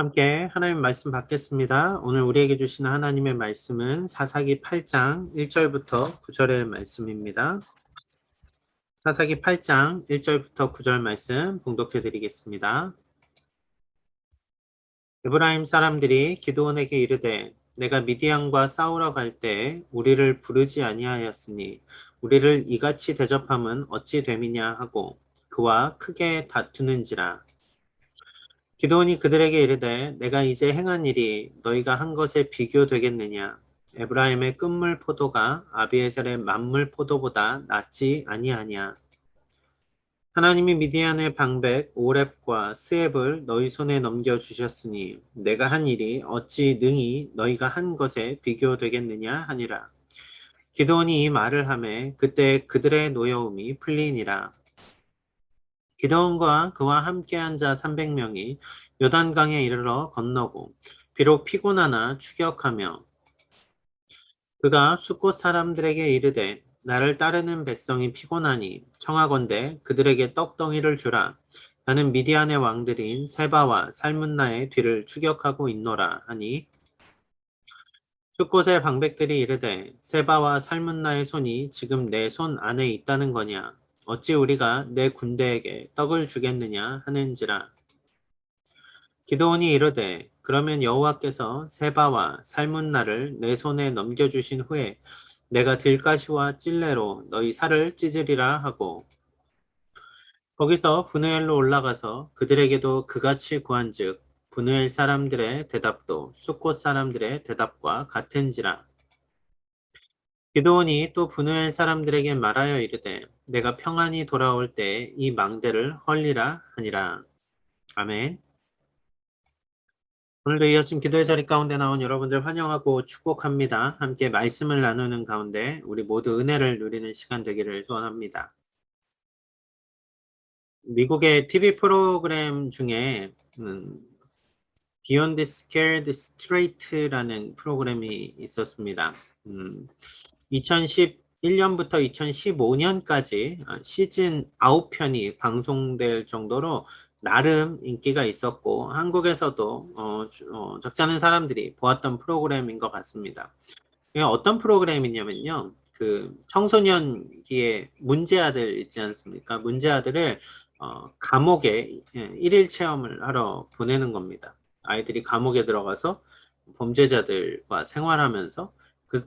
함께 하나님 말씀 받겠습니다. 오늘 우리에게 주시는 하나님의 말씀은 사사기 8장 1절부터 9절의 말씀입니다. 사사기 8장 1절부터 9절 말씀 봉독해 드리겠습니다. 에브라임 사람들이 기드온에게 이르되 내가 미디안과 싸우러 갈 때 우리를 부르지 아니하였으니 우리를 이같이 대접함은 어찌 됨이냐 하고 그와 크게 다투는지라. 기드온이 그들에게 이르되 내가 이제 행한 일이 너희가 한 것에 비교되겠느냐. 에브라임의 끝물 포도가 아비에셀의 만물 포도보다 낫지 아니하냐. 하나님이 미디안의 방백 오렙과 스앱을 너희 손에 넘겨주셨으니 내가 한 일이 어찌 능히 너희가 한 것에 비교되겠느냐 하니라. 기드온이 이 말을 하매 그때 그들의 노여움이 풀리니라. 기드온과 그와 함께한 자 300명이 요단강에 이르러 건너고 비록 피곤하나 추격하며 그가 숫곳 사람들에게 이르되 나를 따르는 백성이 피곤하니 청하건대 그들에게 떡덩이를 주라. 나는 미디안의 왕들인 세바와 살문나의 뒤를 추격하고 있노라 하니 숫곳의 방백들이 이르되 세바와 살문나의 손이 지금 내 손 안에 있다는 거냐. 어찌 우리가 내 군대에게 떡을 주겠느냐 하는지라. 기드온이 이르되 그러면 여호와께서 세바와 살문나를 내 손에 넘겨주신 후에 내가 들가시와 찔레로 너희 살을 찢으리라 하고 거기서 브누엘로 올라가서 그들에게도 그같이 구한즉 브누엘 사람들의 대답도 숫곳 사람들의 대답과 같은지라. 기드온이 또 브누엘 사람들에게 말하여 이르되 내가 평안히 돌아올 때 이 망대를 헐리라 하니라. 아멘. 오늘도 이어진 기도의 자리 가운데 나온 여러분들 환영하고 축복합니다. 함께 말씀을 나누는 가운데 우리 모두 은혜를 누리는 시간 되기를 소원합니다. 미국의 TV 프로그램 중에 Beyond Scared Straight라는 프로그램이 있었습니다. 2011년부터 2015년까지 시즌 9편이 방송될 정도로 나름 인기가 있었고 한국에서도 적지 않은 사람들이 보았던 프로그램인 것 같습니다. 이게 어떤 프로그램이냐면요. 그 청소년기의 문제아들 있지 않습니까? 문제아들을 감옥에 일일 체험을 하러 보내는 겁니다. 아이들이 감옥에 들어가서 범죄자들과 생활하면서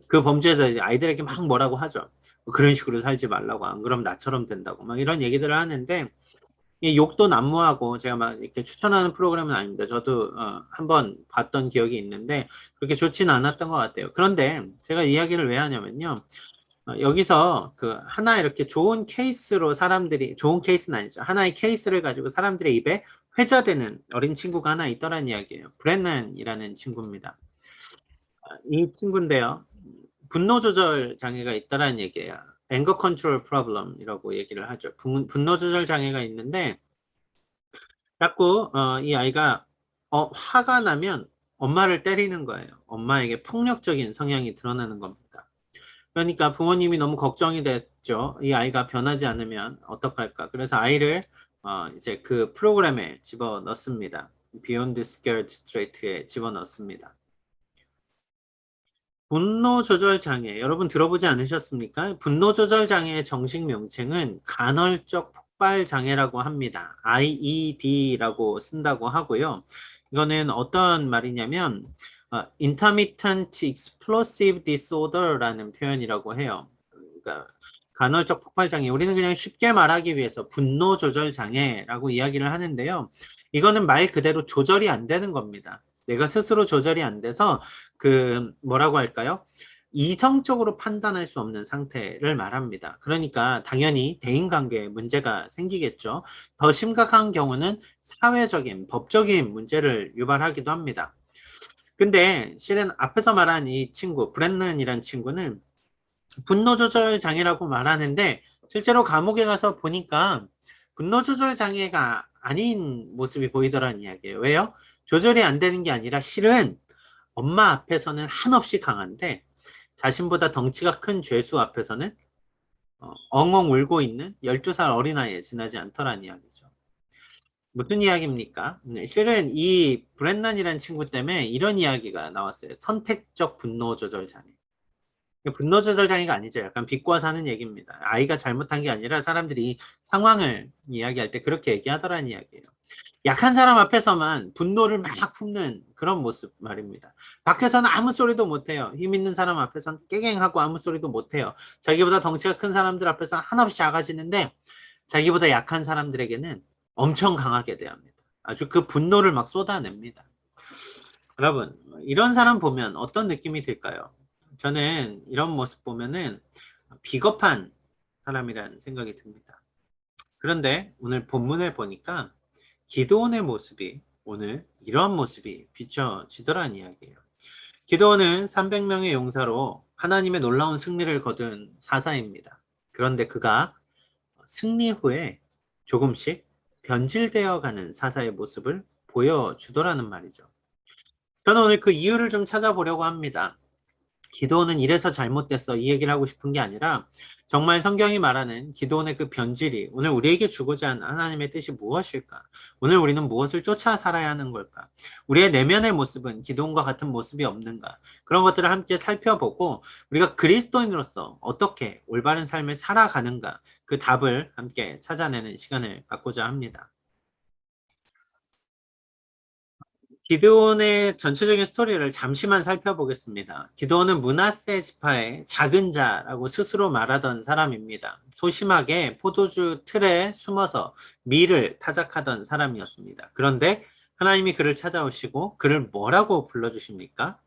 그 범죄자들이 아이들에게 막 뭐라고 하죠. 그런 식으로 살지 말라고, 안 그럼 나처럼 된다고 막 이런 얘기들을 하는데 이 욕도 난무하고 제가 막 이렇게 추천하는 프로그램은 아닙니다. 저도 한번 봤던 기억이 있는데 그렇게 좋지는 않았던 것 같아요. 그런데 제가 이야기를 왜 하냐면요. 여기서 그 하나 이렇게 좋은 케이스로 사람들이 좋은 케이스는 아니죠. 하나의 케이스를 가지고 사람들의 입에 회자되는 어린 친구가 하나 있더란 이야기예요. 브렌난이라는 친구입니다. 이 친구인데요. 분노 조절 장애가 있다라는 얘기예요. anger control problem이라고 얘기를 하죠. 분노 조절 장애가 있는데 자꾸 이 아이가 화가 나면 엄마를 때리는 거예요. 엄마에게 폭력적인 성향이 드러나는 겁니다. 그러니까 부모님이 너무 걱정이 됐죠. 이 아이가 변하지 않으면 어떡할까. 그래서 아이를 이제 그 프로그램에 집어넣습니다. Beyond Scared Straight에 집어넣습니다. 분노 조절 장애, 여러분 들어보지 않으셨습니까? 분노 조절 장애의 정식 명칭은 간헐적 폭발 장애라고 합니다. IED라고 쓴다고 하고요. 이거는 어떤 말이냐면 Intermittent Explosive Disorder라는 표현이라고 해요. 그러니까 간헐적 폭발 장애, 우리는 그냥 쉽게 말하기 위해서 분노 조절 장애라고 이야기를 하는데요. 이거는 말 그대로 조절이 안 되는 겁니다. 내가 스스로 조절이 안 돼서 그 뭐라고 할까요? 이성적으로 판단할 수 없는 상태를 말합니다. 그러니까 당연히 대인관계에 문제가 생기겠죠. 더 심각한 경우는 사회적인, 법적인 문제를 유발하기도 합니다. 근데 실은 앞에서 말한 이 친구, 브랜넌이란 친구는 분노 조절 장애라고 말하는데 실제로 감옥에 가서 보니까 분노 조절 장애가 아닌 모습이 보이더라는 이야기예요. 왜요? 조절이 안 되는 게 아니라 실은 엄마 앞에서는 한없이 강한데 자신보다 덩치가 큰 죄수 앞에서는 엉엉 울고 있는 12살 어린아이에 지나지 않더라는 이야기죠. 무슨 이야기입니까? 네, 실은 이 브랜난이라는 친구 때문에 이런 이야기가 나왔어요. 선택적 분노 조절 장애. 분노 조절 장애가 아니죠. 약간 비꼬아서 하는 얘기입니다. 아이가 잘못한 게 아니라 사람들이 상황을 이야기할 때 그렇게 얘기하더라는 이야기예요. 약한 사람 앞에서만 분노를 막 품는 그런 모습 말입니다. 밖에서는 아무 소리도 못해요. 힘 있는 사람 앞에서는 깨갱하고 아무 소리도 못해요. 자기보다 덩치가 큰 사람들 앞에서는 한없이 작아지는데 자기보다 약한 사람들에게는 엄청 강하게 대합니다. 아주 그 분노를 막 쏟아냅니다. 여러분, 이런 사람 보면 어떤 느낌이 들까요? 저는 이런 모습 보면은 비겁한 사람이라는 생각이 듭니다. 그런데 오늘 본문을 보니까 기드온의 모습이 오늘 이런 모습이 비춰지더란 이야기예요. 기드온은 300명의 용사로 하나님의 놀라운 승리를 거둔 사사입니다. 그런데 그가 승리 후에 조금씩 변질되어 가는 사사의 모습을 보여주더라는 말이죠. 저는 오늘 그 이유를 좀 찾아보려고 합니다. 기도는 이래서 잘못됐어 이 얘기를 하고 싶은 게 아니라 정말 성경이 말하는 기도원의 그 변질이 오늘 우리에게 주고자 하는 하나님의 뜻이 무엇일까? 오늘 우리는 무엇을 쫓아 살아야 하는 걸까? 우리의 내면의 모습은 기도원과 같은 모습이 없는가? 그런 것들을 함께 살펴보고 우리가 그리스도인으로서 어떻게 올바른 삶을 살아가는가? 그 답을 함께 찾아내는 시간을 갖고자 합니다. 기드온의 전체적인 스토리를 잠시만 살펴보겠습니다. 기드온은 므낫세 지파의 작은 자라고 스스로 말하던 사람입니다. 소심하게 포도주 틀에 숨어서 밀을 타작하던 사람이었습니다. 그런데 하나님이 그를 찾아오시고 그를 뭐라고 불러주십니까?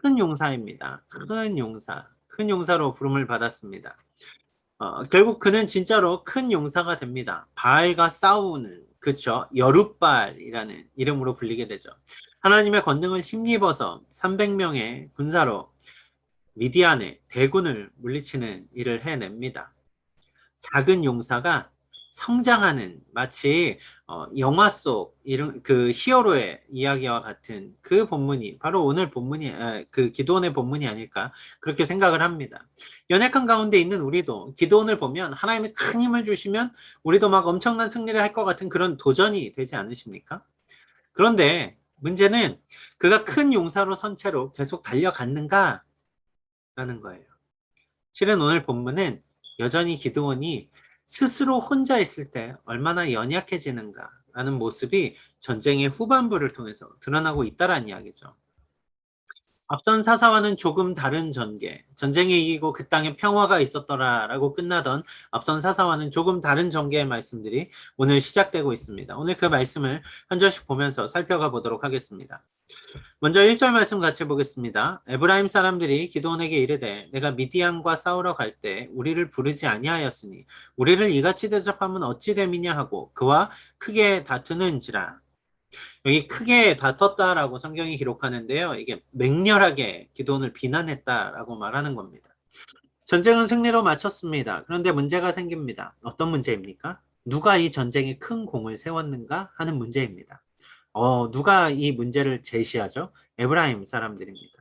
큰 용사입니다. 큰 용사. 큰 용사로 부름을 받았습니다. 결국 그는 진짜로 큰 용사가 됩니다. 바알과 싸우는, 그쵸? 여룻바알이라는 이름으로 불리게 되죠. 하나님의 권능을 힘입어서 300명의 군사로 미디안의 대군을 물리치는 일을 해냅니다. 작은 용사가 성장하는 마치 영화 속 이런 그 히어로의 이야기와 같은 그 본문이 바로 오늘 본문이 그 기도원의 본문이 아닐까 그렇게 생각을 합니다. 연약한 가운데 있는 우리도 기도원을 보면 하나님이 큰 힘을 주시면 우리도 막 엄청난 승리를 할 것 같은 그런 도전이 되지 않으십니까? 그런데 문제는 그가 큰 용사로 선 채로 계속 달려갔는가라는 거예요. 실은 오늘 본문은 여전히 기드온이 스스로 혼자 있을 때 얼마나 연약해지는가라는 모습이 전쟁의 후반부를 통해서 드러나고 있다라는 이야기죠. 앞선 사사와는 조금 다른 전개, 전쟁에 이기고 그 땅에 평화가 있었더라라고 끝나던 앞선 사사와는 조금 다른 전개의 말씀들이 오늘 시작되고 있습니다. 오늘 그 말씀을 한 절씩 보면서 살펴가 보도록 하겠습니다. 먼저 1절 말씀 같이 보겠습니다. 에브라임 사람들이 기드온에게 이르되 내가 미디안과 싸우러 갈 때 우리를 부르지 아니하였으니 우리를 이같이 대접하면 어찌 됨이냐 하고 그와 크게 다투는지라. 여기 크게 다퉜다라고 성경이 기록하는데요. 이게 맹렬하게 기드온을 비난했다라고 말하는 겁니다. 전쟁은 승리로 마쳤습니다. 그런데 문제가 생깁니다. 어떤 문제입니까? 누가 이 전쟁에 큰 공을 세웠는가 하는 문제입니다. 누가 이 문제를 제시하죠? 에브라임 사람들입니다.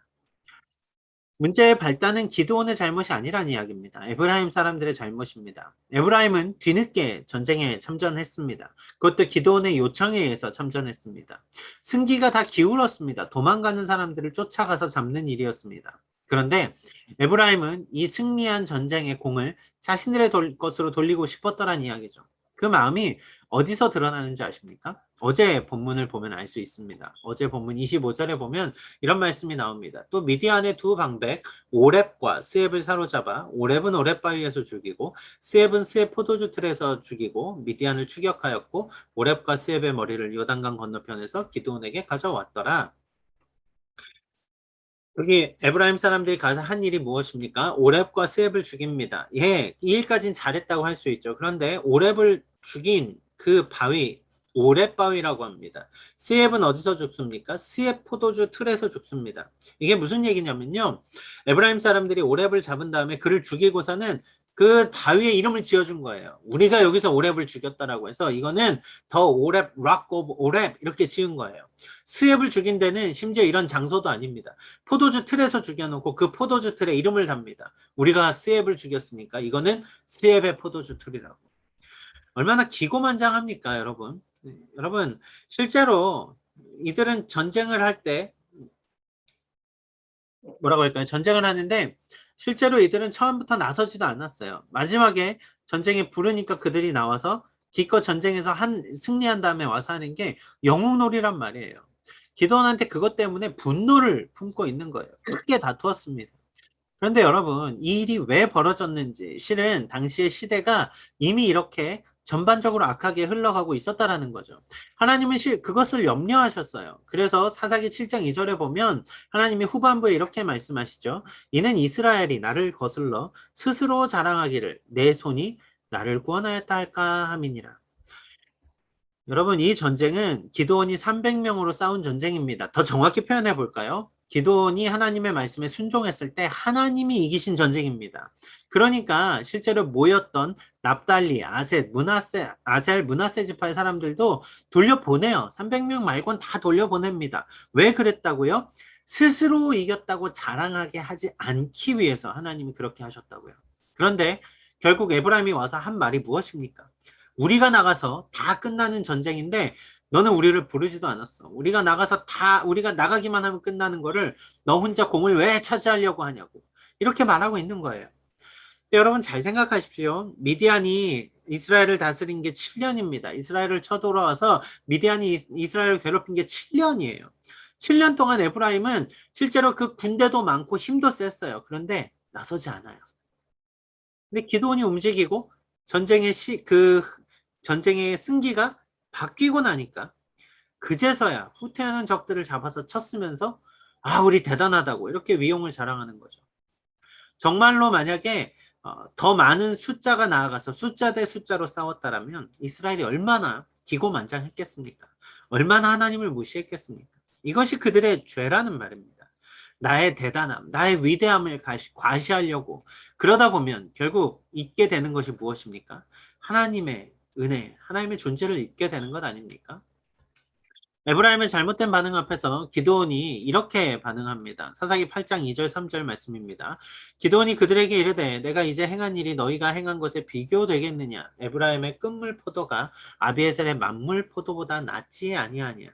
문제의 발단은 기드온의 잘못이 아니란 이야기입니다. 에브라임 사람들의 잘못입니다. 에브라임은 뒤늦게 전쟁에 참전했습니다. 그것도 기드온의 요청에 의해서 참전했습니다. 승기가 다 기울었습니다. 도망가는 사람들을 쫓아가서 잡는 일이었습니다. 그런데 에브라임은 이 승리한 전쟁의 공을 자신들의 것으로 돌리고 싶었더란 이야기죠. 그 마음이 어디서 드러나는지 아십니까? 어제 본문을 보면 알 수 있습니다. 어제 본문 25절에 보면 이런 말씀이 나옵니다. 또 미디안의 두 방백 오렙과 스앱을 사로잡아 오렙은 오렙 바위에서 죽이고 스앱은 스앱 포도주 틀에서 죽이고 미디안을 추격하였고 오렙과 스앱의 머리를 요단강 건너편에서 기드온에게 가져왔더라. 여기 에브라임 사람들이 가서 한 일이 무엇입니까? 오렙과 스앱을 죽입니다. 예, 이 일까지는 잘했다고 할 수 있죠. 그런데 오렙을 죽인 그 바위, 오렙 바위라고 합니다. 스앱은 어디서 죽습니까? 스앱 포도주 틀에서 죽습니다. 이게 무슨 얘기냐면요. 에브라임 사람들이 오렙을 잡은 다음에 그를 죽이고서는 그 바위에 이름을 지어준 거예요. 우리가 여기서 오렙을 죽였다라고 해서 이거는 더 오렙, 락 오브 오렙 이렇게 지은 거예요. 스앱을 죽인 데는 심지어 이런 장소도 아닙니다. 포도주 틀에서 죽여놓고 그 포도주 틀에 이름을 답니다. 우리가 스앱을 죽였으니까 이거는 스앱의 포도주 틀이라고. 얼마나 기고만장합니까, 여러분? 여러분, 실제로 이들은 전쟁을 할 때, 뭐라고 할까요? 전쟁을 하는데, 실제로 이들은 처음부터 나서지도 않았어요. 마지막에 전쟁에 부르니까 그들이 나와서 기껏 전쟁에서 승리한 다음에 와서 하는 게 영웅놀이란 말이에요. 기도원한테 그것 때문에 분노를 품고 있는 거예요. 크게 다투었습니다. 그런데 여러분, 이 일이 왜 벌어졌는지, 실은 당시의 시대가 이미 이렇게 전반적으로 악하게 흘러가고 있었다라는 거죠. 하나님은 그것을 염려하셨어요. 그래서 사사기 7장 2절에 보면 하나님이 후반부에 이렇게 말씀하시죠. 이는 이스라엘이 나를 거슬러 스스로 자랑하기를 내 손이 나를 구원하였다 할까 함이니라. 여러분, 이 전쟁은 기드온이 300명으로 싸운 전쟁입니다. 더 정확히 표현해 볼까요? 기드온이 하나님의 말씀에 순종했을 때 하나님이 이기신 전쟁입니다. 그러니까 실제로 모였던 납달리, 아셀, 므낫세 지파의 사람들도 돌려보내요. 300명 말고는 다 돌려보냅니다. 왜 그랬다고요? 스스로 이겼다고 자랑하게 하지 않기 위해서 하나님이 그렇게 하셨다고요. 그런데 결국 에브라임이 와서 한 말이 무엇입니까? 우리가 나가서 다 끝나는 전쟁인데 너는 우리를 부르지도 않았어. 우리가 나가기만 하면 끝나는 거를 너 혼자 공을 왜 차지하려고 하냐고. 이렇게 말하고 있는 거예요. 근데 여러분 잘 생각하십시오. 미디안이 이스라엘을 다스린 게 7년입니다. 이스라엘을 쳐들어와서 미디안이 이스라엘을 괴롭힌 게 7년이에요. 7년 동안 에브라임은 실제로 그 군대도 많고 힘도 셌어요. 그런데 나서지 않아요. 근데 기드온이 움직이고 전쟁의 승기가 바뀌고 나니까 그제서야 후퇴하는 적들을 잡아서 쳤으면서 우리 대단하다고 이렇게 위용을 자랑하는 거죠. 정말로 만약에 더 많은 숫자가 나아가서 숫자 대 숫자로 싸웠다라면 이스라엘이 얼마나 기고만장했겠습니까? 얼마나 하나님을 무시했겠습니까? 이것이 그들의 죄라는 말입니다. 나의 대단함, 나의 위대함을 과시하려고 그러다 보면 결국 잊게 되는 것이 무엇입니까? 하나님의 은혜, 하나님의 존재를 잊게 되는 것 아닙니까? 에브라임의 잘못된 반응 앞에서 기드온이 이렇게 반응합니다. 사사기 8장 2절 3절 말씀입니다. 기드온이 그들에게 이르되 내가 이제 행한 일이 너희가 행한 것에 비교되겠느냐? 에브라임의 끝물 포도가 아비에셀의 만물 포도보다 낫지 아니하냐?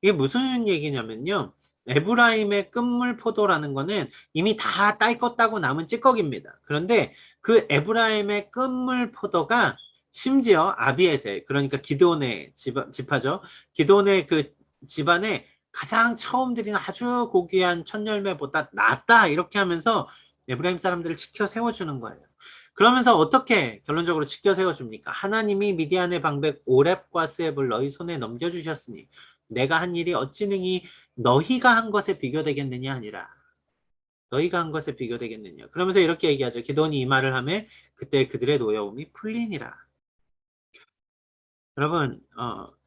이게 무슨 얘기냐면요. 에브라임의 끝물 포도라는 거는 이미 다 딸 것 따고 남은 찌꺼기입니다. 그런데 그 에브라임의 끝물 포도가 심지어 아비에셀, 그러니까 기드온의 지파죠. 기드온의 그 집안에 가장 처음 들인 아주 고귀한 첫 열매보다 낫다 이렇게 하면서 에브라임 사람들을 지켜 세워주는 거예요. 그러면서 어떻게 결론적으로 지켜 세워줍니까? 하나님이 미디안의 방백 오렙과 스웹을 너희 손에 넘겨주셨으니 내가 한 일이 어찌 능히 너희가 한 것에 비교되겠느냐 아니라 너희가 한 것에 비교되겠느냐. 그러면서 이렇게 얘기하죠. 기도원이 이 말을 하며 그때 그들의 노여움이 풀리니라.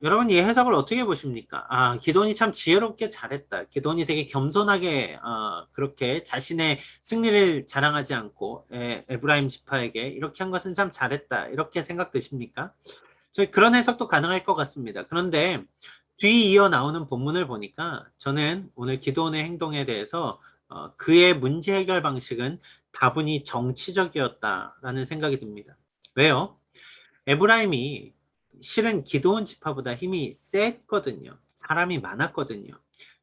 여러분 이 해석을 어떻게 보십니까? 기도원이 참 지혜롭게 잘했다. 기도원이 되게 겸손하게 그렇게 자신의 승리를 자랑하지 않고 에브라임 지파에게 이렇게 한 것은 참 잘했다. 이렇게 생각되십니까? 저희 그런 해석도 가능할 것 같습니다. 그런데 뒤 이어 나오는 본문을 보니까 저는 오늘 기도원의 행동에 대해서 그의 문제 해결 방식은 다분히 정치적이었다라는 생각이 듭니다. 왜요? 에브라임이 실은 기드온 지파보다 힘이 셌거든요. 사람이 많았거든요.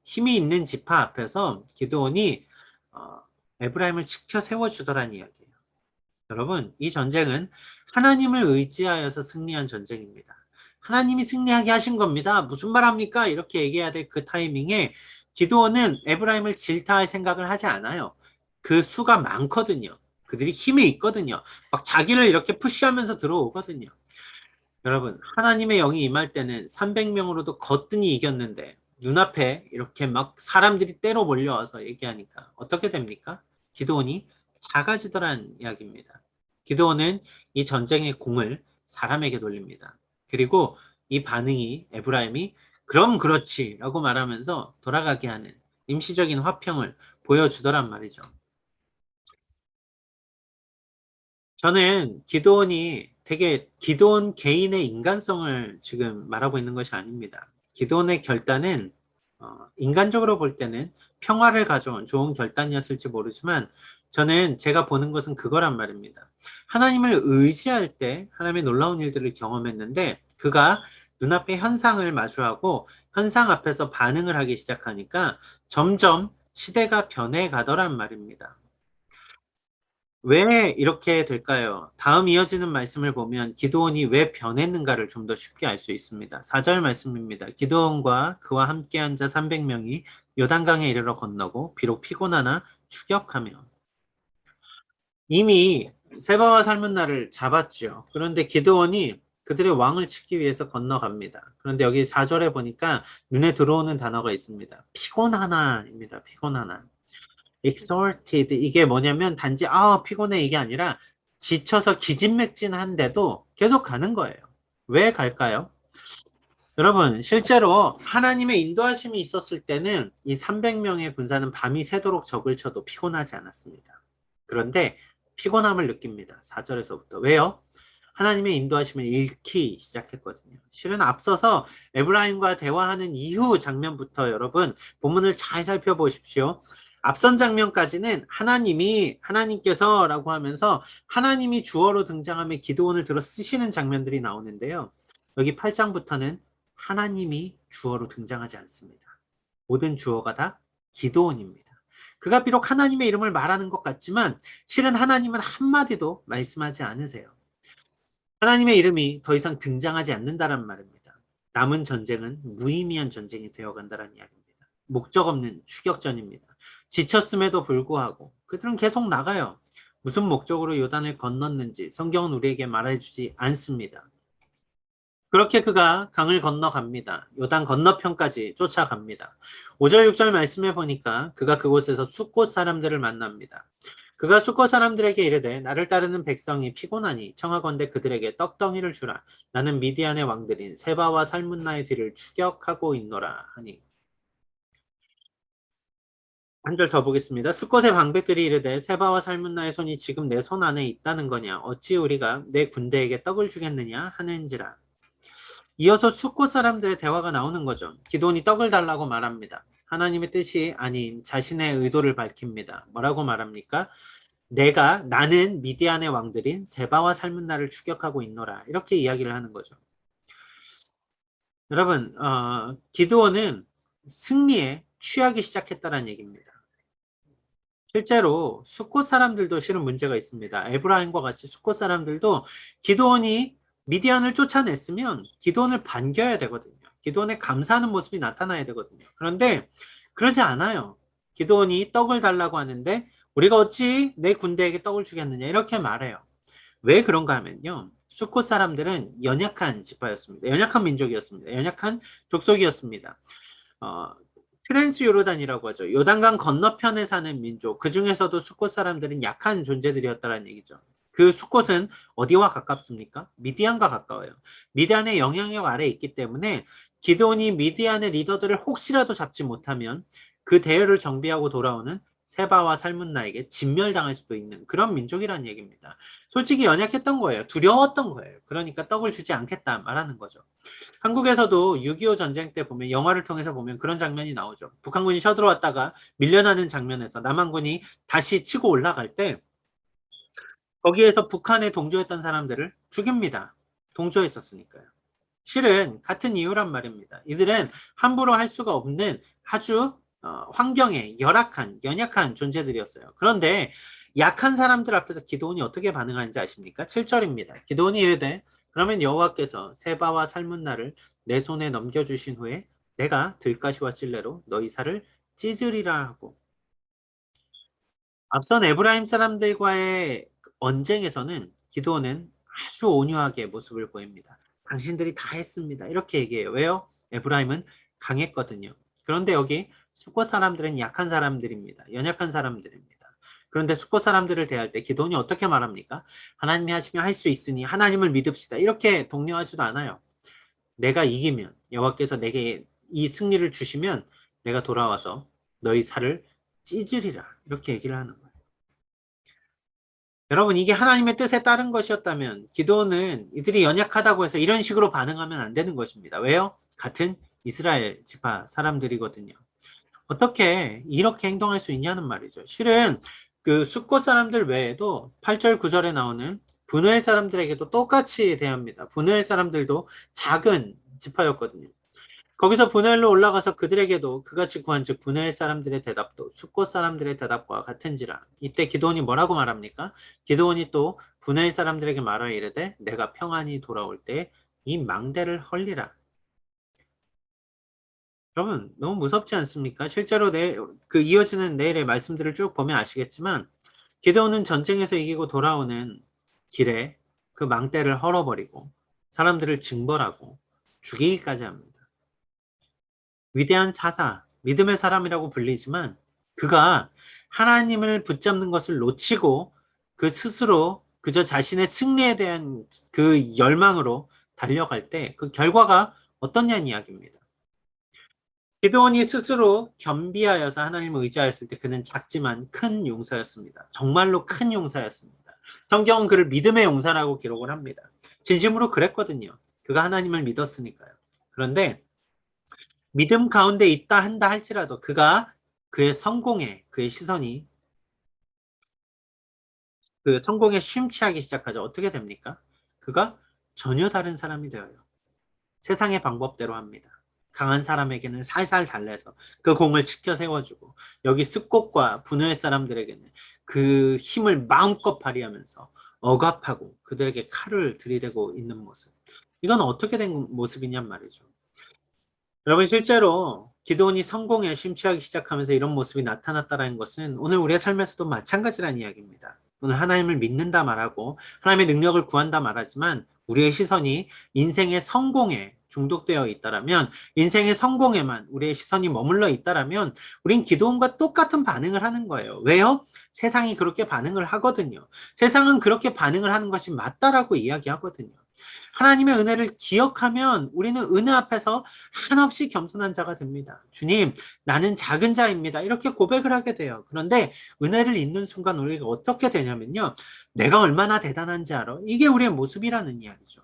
힘이 있는 지파 앞에서 기드온이 어, 에브라임을 지켜 세워주더란 이야기예요. 여러분, 이 전쟁은 하나님을 의지하여서 승리한 전쟁입니다. 하나님이 승리하게 하신 겁니다. 무슨 말합니까? 이렇게 얘기해야 될 그 타이밍에 기드온은 에브라임을 질타할 생각을 하지 않아요. 그 수가 많거든요. 그들이 힘이 있거든요. 막 자기를 이렇게 푸시하면서 들어오거든요. 여러분, 하나님의 영이 임할 때는 300명으로도 거뜬히 이겼는데 눈앞에 이렇게 막 사람들이 때로 몰려와서 얘기하니까 어떻게 됩니까? 기드온이 작아지더란 이야기입니다. 기드온은 이 전쟁의 공을 사람에게 돌립니다. 그리고 이 반응이 에브라임이 그럼 그렇지 라고 말하면서 돌아가게 하는 임시적인 화평을 보여주더란 말이죠. 저는 기드온 개인의 인간성을 지금 말하고 있는 것이 아닙니다. 기드온의 결단은 인간적으로 볼 때는 평화를 가져온 좋은 결단이었을지 모르지만 저는 제가 보는 것은 그거란 말입니다. 하나님을 의지할 때 하나님의 놀라운 일들을 경험했는데 그가 눈앞에 현상을 마주하고 현상 앞에서 반응을 하기 시작하니까 점점 시대가 변해가더란 말입니다. 왜 이렇게 될까요? 다음 이어지는 말씀을 보면 기드온이 왜 변했는가를 좀 더 쉽게 알 수 있습니다. 4절 말씀입니다. 기드온과 그와 함께한 자 300명이 요단강에 이르러 건너고 비록 피곤하나 추격하며 이미 세바와 살문나를 잡았죠. 그런데 기드온이 그들의 왕을 치기 위해서 건너갑니다. 그런데 여기 4절에 보니까 눈에 들어오는 단어가 있습니다. 피곤하나입니다. 피곤하나. exhausted 이게 뭐냐면 단지 피곤해 이게 아니라 지쳐서 기진맥진한데도 계속 가는 거예요. 왜 갈까요? 여러분 실제로 하나님의 인도하심이 있었을 때는 이 300명의 군사는 밤이 새도록 적을 쳐도 피곤하지 않았습니다. 그런데 피곤함을 느낍니다. 4절에서부터. 왜요? 하나님의 인도하심을 잃기 시작했거든요. 실은 앞서서 에브라임과 대화하는 이후 장면부터 여러분 본문을 잘 살펴보십시오. 앞선 장면까지는 하나님께서라고 하면서 하나님이 주어로 등장하며 기도원을 들어 쓰시는 장면들이 나오는데요. 여기 8장부터는 하나님이 주어로 등장하지 않습니다. 모든 주어가 다 기도원입니다. 그가 비록 하나님의 이름을 말하는 것 같지만 실은 하나님은 한마디도 말씀하지 않으세요. 하나님의 이름이 더 이상 등장하지 않는다는 말입니다. 남은 전쟁은 무의미한 전쟁이 되어간다는 이야기입니다. 목적 없는 추격전입니다. 지쳤음에도 불구하고 그들은 계속 나가요. 무슨 목적으로 요단을 건넜는지 성경은 우리에게 말해주지 않습니다. 그렇게 그가 강을 건너갑니다. 요단 건너편까지 쫓아갑니다. 5절 6절 말씀해 보니까 그가 그곳에서 숫곳 사람들을 만납니다. 그가 숫곳 사람들에게 이르되 나를 따르는 백성이 피곤하니 청하건대 그들에게 떡덩이를 주라. 나는 미디안의 왕들인 세바와 살문나의 뒤를 추격하고 있노라 하니. 한 절 더 보겠습니다. 숫곳의 방백들이 이르되 세바와 살문나의 손이 지금 내 손 안에 있다는 거냐. 어찌 우리가 내 군대에게 떡을 주겠느냐 하는지라. 이어서 숫곳 사람들의 대화가 나오는 거죠. 기드온이 떡을 달라고 말합니다. 하나님의 뜻이 아닌 자신의 의도를 밝힙니다. 뭐라고 말합니까? 나는 미디안의 왕들인 세바와 살문나를 추격하고 있노라. 이렇게 이야기를 하는 거죠. 여러분, 기드온은 승리에 취하기 시작했다는 얘기입니다. 실제로 숫곳 사람들도 실은 문제가 있습니다. 에브라임과 같이 숫곳 사람들도 기드온이 미디안을 쫓아냈으면 기드온을 반겨야 되거든요. 기드온에 감사하는 모습이 나타나야 되거든요. 그런데 그러지 않아요. 기드온이 떡을 달라고 하는데 우리가 어찌 내 군대에게 떡을 주겠느냐 이렇게 말해요. 왜 그런가 하면요. 숫곳 사람들은 연약한 지파였습니다. 연약한 민족이었습니다. 연약한 족속이었습니다. 어, 트랜스 요르단이라고 하죠. 요단강 건너편에 사는 민족, 그 중에서도 숫곳 사람들은 약한 존재들이었다는 얘기죠. 그 숫곳은 어디와 가깝습니까? 미디안과 가까워요. 미디안의 영향력 아래에 있기 때문에 기드온이 미디안의 리더들을 혹시라도 잡지 못하면 그 대열을 정비하고 돌아오는 세바와 살문나에게 진멸당할 수도 있는 그런 민족이라는 얘기입니다. 솔직히 연약했던 거예요. 두려웠던 거예요. 그러니까 떡을 주지 않겠다 말하는 거죠. 한국에서도 6.25 전쟁 때 보면 영화를 통해서 보면 그런 장면이 나오죠. 북한군이 쳐들어왔다가 밀려나는 장면에서 남한군이 다시 치고 올라갈 때 거기에서 북한에 동조했던 사람들을 죽입니다. 동조했었으니까요. 실은 같은 이유란 말입니다. 이들은 함부로 할 수가 없는 아주 환경에 열악한, 연약한 존재들이었어요. 그런데 약한 사람들 앞에서 기드온이 어떻게 반응하는지 아십니까? 7절입니다. 기드온이 이르되 그러면 여호와께서 세바와 살문나를 내 손에 넘겨주신 후에 내가 들가시와 찔레로 너희 살을 찢으리라 하고 앞선 에브라임 사람들과의 언쟁에서는 기드온은 아주 온유하게 모습을 보입니다. 당신들이 다 했습니다. 이렇게 얘기해요. 왜요? 에브라임은 강했거든요. 그런데 여기 숫곳 사람들은 약한 사람들입니다. 연약한 사람들입니다. 그런데 숫곳 사람들을 대할 때 기드온이 어떻게 말합니까? 하나님이 하시면 할 수 있으니 하나님을 믿읍시다. 이렇게 독려하지도 않아요. 내가 이기면 여호와께서 내게 이 승리를 주시면 내가 돌아와서 너희 살을 찢으리라. 이렇게 얘기를 하는 거예요. 여러분 이게 하나님의 뜻에 따른 것이었다면 기도는 이들이 연약하다고 해서 이런 식으로 반응하면 안 되는 것입니다. 왜요? 같은 이스라엘 지파 사람들이거든요. 어떻게 이렇게 행동할 수 있냐는 말이죠. 실은 그 숫곳 사람들 외에도 8절 9절에 나오는 분노의 사람들에게도 똑같이 대합니다. 분노의 사람들도 작은 지파였거든요. 거기서 분헬로 올라가서 그들에게도 그같이 구한 즉 분헬 사람들의 대답도 숫곳 사람들의 대답과 같은지라. 이때 기드온이 뭐라고 말합니까? 기드온이 또 분헬 사람들에게 말하여 이르되 내가 평안히 돌아올 때 이 망대를 헐리라. 여러분 너무 무섭지 않습니까? 실제로 그 이어지는 내일의 말씀들을 쭉 보면 아시겠지만 기드온은 전쟁에서 이기고 돌아오는 길에 그 망대를 헐어버리고 사람들을 징벌하고 죽이기까지 합니다. 위대한 사사, 믿음의 사람이라고 불리지만 그가 하나님을 붙잡는 것을 놓치고 그 스스로 그저 자신의 승리에 대한 그 열망으로 달려갈 때 그 결과가 어떻냐는 이야기입니다. 기드온이 스스로 겸비하여서 하나님을 의지하였을 때 그는 작지만 큰 용사였습니다. 정말로 큰 용사였습니다. 성경은 그를 믿음의 용사라고 기록을 합니다. 진심으로 그랬거든요. 그가 하나님을 믿었으니까요. 그런데 믿음 가운데 있다 한다 할지라도 그가 그의 성공에 그의 시선이 그 성공에 심취하기 시작하죠. 어떻게 됩니까? 그가 전혀 다른 사람이 되어요. 세상의 방법대로 합니다. 강한 사람에게는 살살 달래서 그 공을 지켜 세워주고 여기 습곡과 분노의 사람들에게는 그 힘을 마음껏 발휘하면서 억압하고 그들에게 칼을 들이대고 있는 모습. 이건 어떻게 된 모습이냔 말이죠. 여러분 실제로 기드온이 성공에 심취하기 시작하면서 이런 모습이 나타났다는 것은 오늘 우리의 삶에서도 마찬가지라는 이야기입니다. 오늘 하나님을 믿는다 말하고 하나님의 능력을 구한다 말하지만 우리의 시선이 인생의 성공에 중독되어 있다라면 인생의 성공에만 우리의 시선이 머물러 있다라면 우린 기드온과 똑같은 반응을 하는 거예요. 왜요? 세상이 그렇게 반응을 하거든요. 세상은 그렇게 반응을 하는 것이 맞다라고 이야기하거든요. 하나님의 은혜를 기억하면 우리는 은혜 앞에서 한없이 겸손한 자가 됩니다. 주님, 나는 작은 자입니다. 이렇게 고백을 하게 돼요. 그런데 은혜를 잊는 순간 우리가 어떻게 되냐면요. 내가 얼마나 대단한지 알아? 이게 우리의 모습이라는 이야기죠.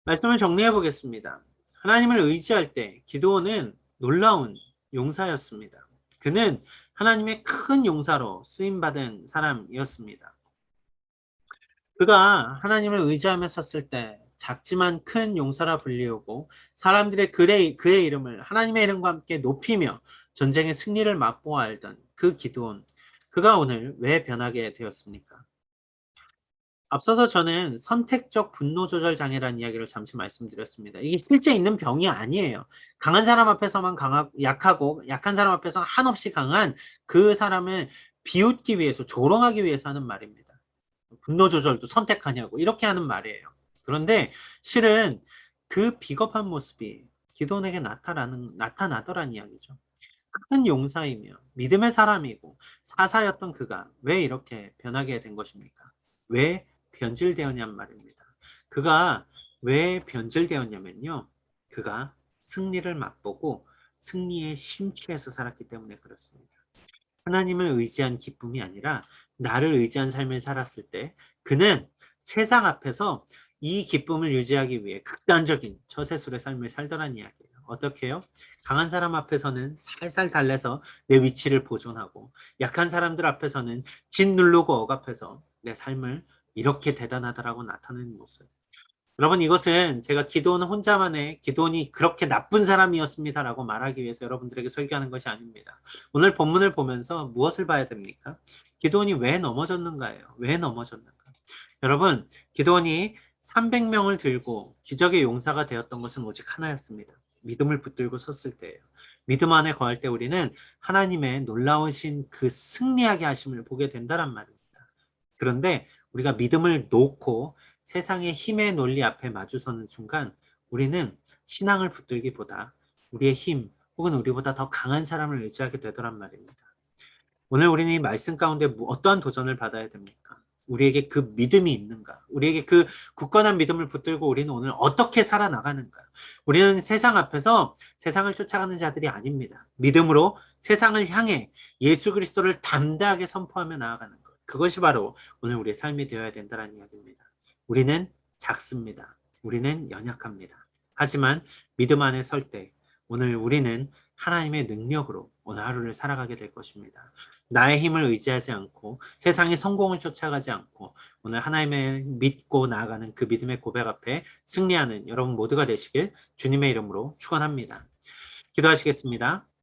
말씀을 정리해 보겠습니다. 하나님을 의지할 때 기드온은 놀라운 용사였습니다. 그는 하나님의 큰 용사로 쓰임받은 사람이었습니다. 그가 하나님을 의지하며 섰을 때 작지만 큰 용사라 불리우고 사람들의 그의 이름을 하나님의 이름과 함께 높이며 전쟁의 승리를 맛보아 알던 그 기드온, 그가 오늘 왜 변하게 되었습니까? 앞서서 저는 선택적 분노 조절 장애라는 이야기를 잠시 말씀드렸습니다. 이게 실제 있는 병이 아니에요. 강한 사람 앞에서만 약하고 약한 사람 앞에서 한없이 강한 그 사람을 비웃기 위해서 조롱하기 위해서 하는 말입니다. 분노 조절도 선택하냐고 이렇게 하는 말이에요. 그런데 실은 그 비겁한 모습이 기도원에게 나타나더란 이야기죠. 큰 용사이며 믿음의 사람이고 사사였던 그가 왜 이렇게 변하게 된 것입니까? 왜 변질되었냔 말입니다. 그가 왜 변질되었냐면요. 그가 승리를 맛보고 승리에 심취해서 살았기 때문에 그렇습니다. 하나님을 의지한 기쁨이 아니라 나를 의지한 삶을 살았을 때 그는 세상 앞에서 이 기쁨을 유지하기 위해 극단적인 처세술의 삶을 살더란 이야기예요. 어떻게 해요? 강한 사람 앞에서는 살살 달래서 내 위치를 보존하고 약한 사람들 앞에서는 짓누르고 억압해서 내 삶을 이렇게 대단하다라고 나타내는 모습. 여러분 이것은 제가 기도는 혼자만의 기도원이 그렇게 나쁜 사람이었습니다라고 말하기 위해서 여러분들에게 설교하는 것이 아닙니다. 오늘 본문을 보면서 무엇을 봐야 됩니까? 기도원이 왜 넘어졌는가예요. 왜 넘어졌는가? 여러분 기도원이 300명을 들고 기적의 용사가 되었던 것은 오직 하나였습니다. 믿음을 붙들고 섰을 때예요. 믿음 안에 거할 때 우리는 하나님의 놀라우신 그 승리하게 하심을 보게 된다란 말입니다. 그런데 우리가 믿음을 놓고 세상의 힘의 논리 앞에 마주서는 순간 우리는 신앙을 붙들기보다 우리의 힘 혹은 우리보다 더 강한 사람을 의지하게 되더란 말입니다. 오늘 우리는 이 말씀 가운데 어떠한 도전을 받아야 됩니까? 우리에게 그 믿음이 있는가? 우리에게 그 굳건한 믿음을 붙들고 우리는 오늘 어떻게 살아나가는가? 우리는 세상 앞에서 세상을 쫓아가는 자들이 아닙니다. 믿음으로 세상을 향해 예수 그리스도를 담대하게 선포하며 나아가는 것. 그것이 바로 오늘 우리의 삶이 되어야 된다는 이야기입니다. 우리는 작습니다. 우리는 연약합니다. 하지만 믿음 안에 설 때 오늘 우리는 하나님의 능력으로 오늘 하루를 살아가게 될 것입니다. 나의 힘을 의지하지 않고 세상의 성공을 쫓아가지 않고 오늘 하나님을 믿고 나아가는 그 믿음의 고백 앞에 승리하는 여러분 모두가 되시길 주님의 이름으로 축원합니다. 기도하시겠습니다.